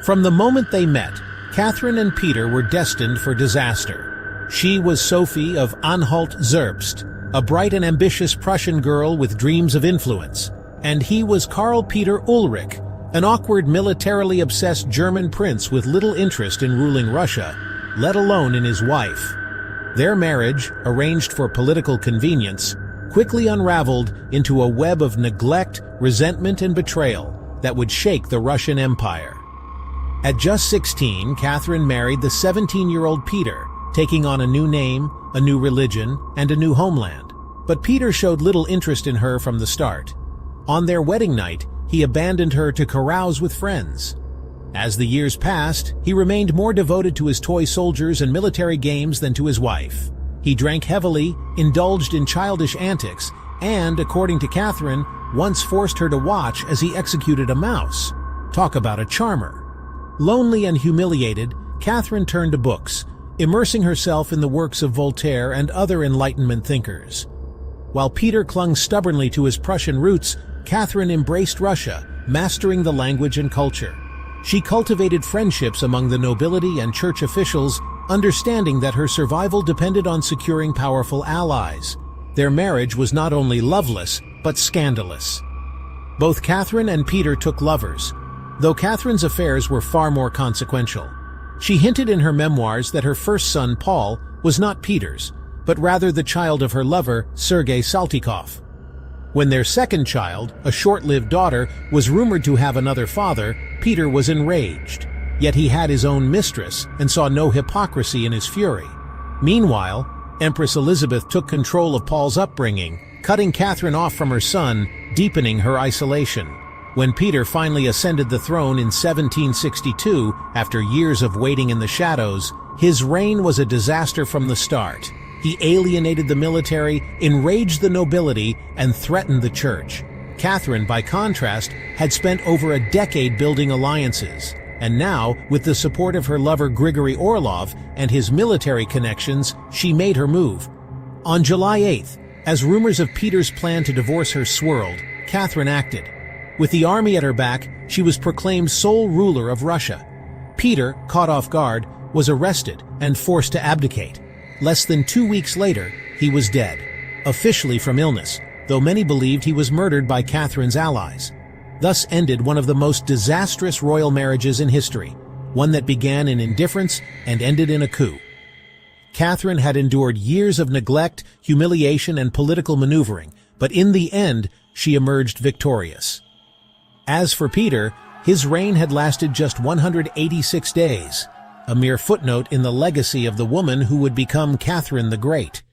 From the moment they met, Catherine and Peter were destined for disaster. She was Sophie of Anhalt-Zerbst, a bright and ambitious Prussian girl with dreams of influence, and he was Karl Peter Ulrich, an awkward, militarily obsessed German prince with little interest in ruling Russia, let alone in his wife. Their marriage, arranged for political convenience, quickly unraveled into a web of neglect, resentment, and betrayal that would shake the Russian Empire. At just 16, Catherine married the 17-year-old Peter, taking on a new name, a new religion, and a new homeland. But Peter showed little interest in her from the start. On their wedding night, he abandoned her to carouse with friends. As the years passed, he remained more devoted to his toy soldiers and military games than to his wife. He drank heavily, indulged in childish antics, and, according to Catherine, once forced her to watch as he executed a mouse. Talk about a charmer. Lonely and humiliated, Catherine turned to books, immersing herself in the works of Voltaire and other Enlightenment thinkers. While Peter clung stubbornly to his Prussian roots, Catherine embraced Russia, mastering the language and culture. She cultivated friendships among the nobility and church officials, understanding that her survival depended on securing powerful allies. Their marriage was not only loveless, but scandalous. Both Catherine and Peter took lovers, though Catherine's affairs were far more consequential. She hinted in her memoirs that her first son, Paul, was not Peter's, but rather the child of her lover, Sergei Saltykov. When their second child, a short-lived daughter, was rumored to have another father, Peter was enraged. Yet he had his own mistress and saw no hypocrisy in his fury. Meanwhile, Empress Elizabeth took control of Paul's upbringing, cutting Catherine off from her son, deepening her isolation. When Peter finally ascended the throne in 1762, after years of waiting in the shadows, his reign was a disaster from the start. He alienated the military, enraged the nobility, and threatened the church. Catherine, by contrast, had spent over a decade building alliances, and now, with the support of her lover Grigory Orlov and his military connections, she made her move. On July 8th, as rumors of Peter's plan to divorce her swirled, Catherine acted. With the army at her back, she was proclaimed sole ruler of Russia. Peter, caught off guard, was arrested and forced to abdicate. Less than 2 weeks later, he was dead, officially from illness, though many believed he was murdered by Catherine's allies. Thus ended one of the most disastrous royal marriages in history, one that began in indifference and ended in a coup. Catherine had endured years of neglect, humiliation, and political maneuvering, but in the end, she emerged victorious. As for Peter, his reign had lasted just 186 days, a mere footnote in the legacy of the woman who would become Catherine the Great.